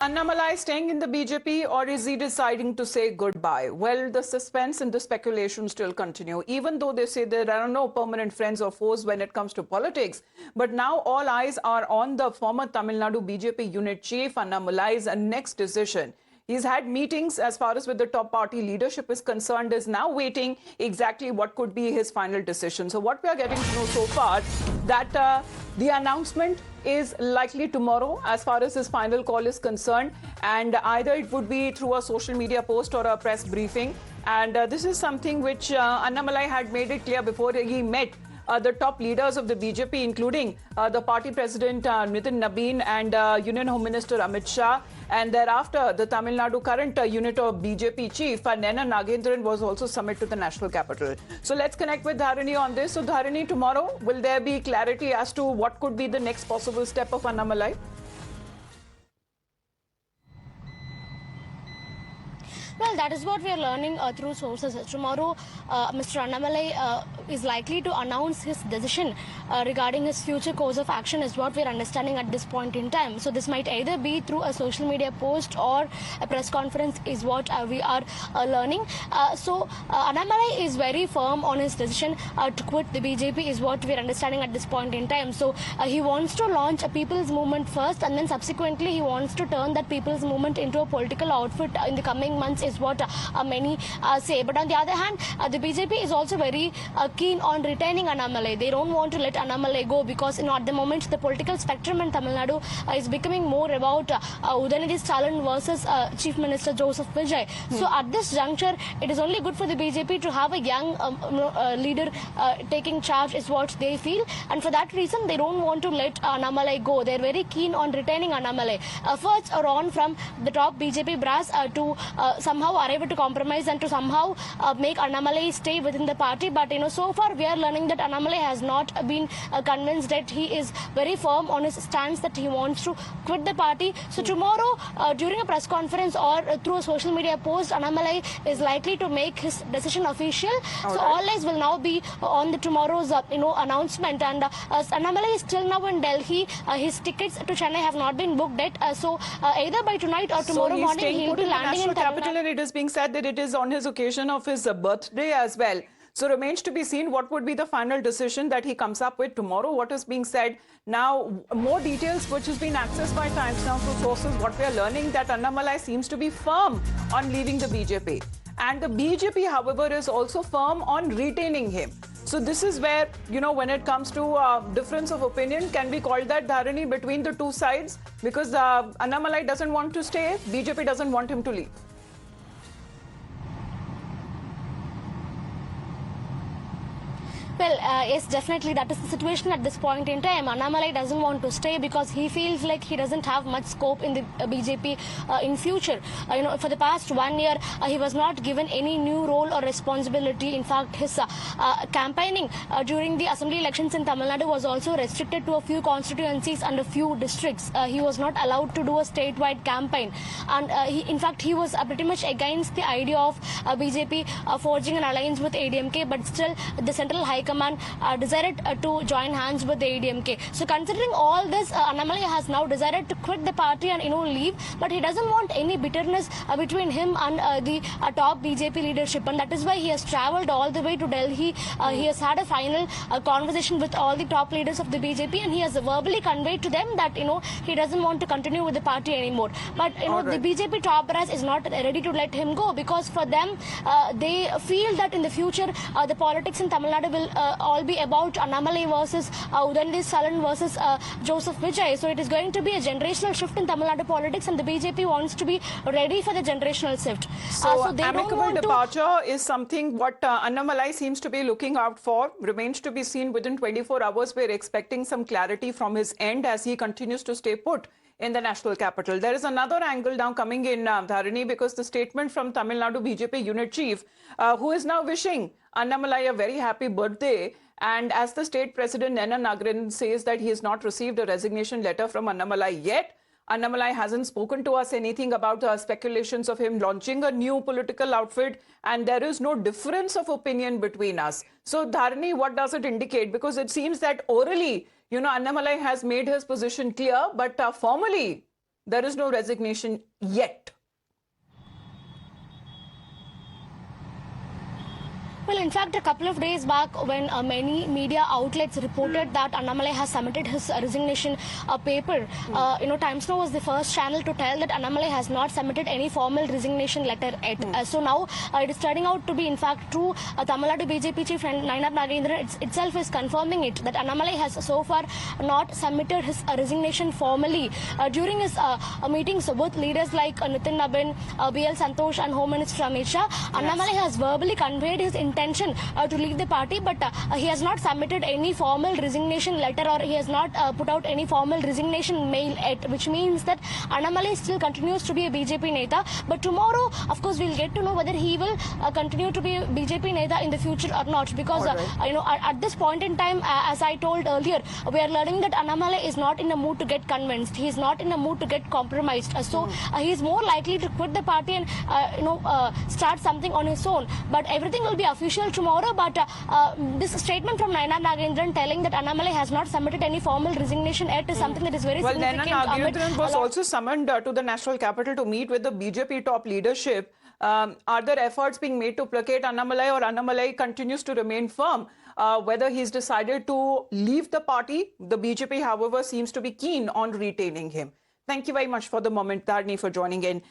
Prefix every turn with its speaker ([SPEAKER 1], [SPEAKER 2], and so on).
[SPEAKER 1] Annamalai staying in the BJP, or is he deciding to say goodbye? Well, the suspense and the speculation still continue, even though they say there are no permanent friends or foes when it comes to politics. But now all eyes are on the former Tamil Nadu BJP unit chief, Annamalai's next decision. He's had meetings as far as with the top party leadership is concerned, is now waiting exactly what could be his final decision. So what we are getting to know so far, that the announcement is likely tomorrow as far as his final call is concerned, and either it would be through a social media post or a press briefing. And this is something which Annamalai had made it clear before he met the top leaders of the BJP, including the party president Nitin Nabeen and Union Home Minister Amit Shah. And thereafter, the Tamil Nadu current unit of BJP chief, Nena Nagendran, was also summoned to the national capital. So let's connect with Dharani on this. So Dharani, tomorrow, will there be clarity as to what could be the next possible step of Annamalai?
[SPEAKER 2] Well, that is what we are learning through sources. Tomorrow, Mr. Annamalai is likely to announce his decision regarding his future course of action, is what we are understanding at this point in time. So this might either be through a social media post or a press conference, is what we are learning. So Annamalai is very firm on his decision to quit the BJP, is what we are understanding at this point in time. So he wants to launch a people's movement first, and then subsequently he wants to turn that people's movement into a political outfit in the coming months, is what many say. But on the other hand, the BJP is also very keen on retaining Annamalai. They don't want to let Annamalai go because, at the moment, the political spectrum in Tamil Nadu is becoming more about Udanidhi Stalin versus Chief Minister Joseph Vijay. So at this juncture, it is only good for the BJP to have a young leader taking charge, is what they feel. And for that reason, they don't want to let Annamalai go. They're very keen on retaining Annamalai. Efforts are on from the top BJP brass to somehow arrive at a compromise and to somehow make Annamalai stay within the party. But so far we are learning that Annamalai has not been convinced, that he is very firm on his stance that he wants to quit the party. So tomorrow, during a press conference or through a social media post, Annamalai is likely to make his decision official. So all eyes will now be on the tomorrow's announcement. And Annamalai is still now in Delhi. His tickets to Chennai have not been booked yet. So either by tonight or tomorrow morning, he will be landing in Tamil Nadu.
[SPEAKER 1] And it is being said that it is on his occasion of his birthday as well. So remains to be seen what would be the final decision that he comes up with tomorrow. What is being said now, more details which has been accessed by Times Now through sources. What we are learning, that Annamalai seems to be firm on leaving the BJP, and the BJP, however, is also firm on retaining him. So this is where, when it comes to difference of opinion, can be called that, Dharani, between the two sides, because Annamalai doesn't want to stay, BJP doesn't want him to leave.
[SPEAKER 2] Well, yes, definitely that is the situation at this point in time. Annamalai doesn't want to stay because he feels like he doesn't have much scope in the BJP in future. For the past 1 year, he was not given any new role or responsibility. In fact, his campaigning during the assembly elections in Tamil Nadu was also restricted to a few constituencies and a few districts. He was not allowed to do a statewide campaign. And in fact, he was pretty much against the idea of BJP forging an alliance with ADMK, but still the Central High Command decided to join hands with the ADMK. So considering all this, Annamalai has now decided to quit the party and leave, but he doesn't want any bitterness between him and the top BJP leadership, and that is why he has travelled all the way to Delhi. He has had a final conversation with all the top leaders of the BJP, and he has verbally conveyed to them that he doesn't want to continue with the party anymore. But the BJP top brass is not ready to let him go, because for them they feel that in the future the politics in Tamil Nadu will all be about Annamalai versus Udanidhi Stalin versus Joseph Vijay. So it is going to be a generational shift in Tamil Nadu politics, and the BJP wants to be ready for the generational shift.
[SPEAKER 1] So they amicable departure is something what Annamalai seems to be looking out for. Remains to be seen. Within 24 hours, we're expecting some clarity from his end as he continues to stay put in the national capital. There is another angle now coming in, Dharani, because the statement from Tamil Nadu BJP unit chief, who is now wishing Annamalai a very happy birthday. And as the state president, Nena Nagendran, says that he has not received a resignation letter from Annamalai yet. Annamalai hasn't spoken to us anything about speculations of him launching a new political outfit, and there is no difference of opinion between us. So, Dharani, what does it indicate? Because it seems that orally, Annamalai has made his position clear, but formally, there is no resignation yet.
[SPEAKER 2] Well, in fact, a couple of days back, when many media outlets reported that Annamalai has submitted his resignation paper, Times Now was the first channel to tell that Annamalai has not submitted any formal resignation letter yet. So now it is turning out to be, in fact, true. Tamil Nadu BJP chief Nainab Nagendran itself is confirming it, that Annamalai has so far not submitted his resignation formally. During his meetings with leaders like Nitin Nabin, BL Santosh and Home Minister Amit Shah, Annamalai has verbally conveyed his intention to leave the party, but he has not submitted any formal resignation letter, or he has not put out any formal resignation mail yet, which means that Annamalai still continues to be a BJP Neta. But tomorrow, of course, we'll get to know whether he will continue to be a BJP Neta in the future or not, because at this point in time, as I told earlier, we are learning that Annamalai is not in a mood to get convinced. He is not in a mood to get compromised. So he is more likely to quit the party and start something on his own. But everything will be official tomorrow. But this statement from Nainab Nagendran telling that Annamalai has not submitted any formal resignation yet is something that is very significant.
[SPEAKER 1] Well, Nainab Nagendran was also summoned to the national capital to meet with the BJP top leadership. Are there efforts being made to placate Annamalai, or Annamalai continues to remain firm? Whether he's decided to leave the party, the BJP, however, seems to be keen on retaining him. Thank you very much for the moment, Dharni, for joining in.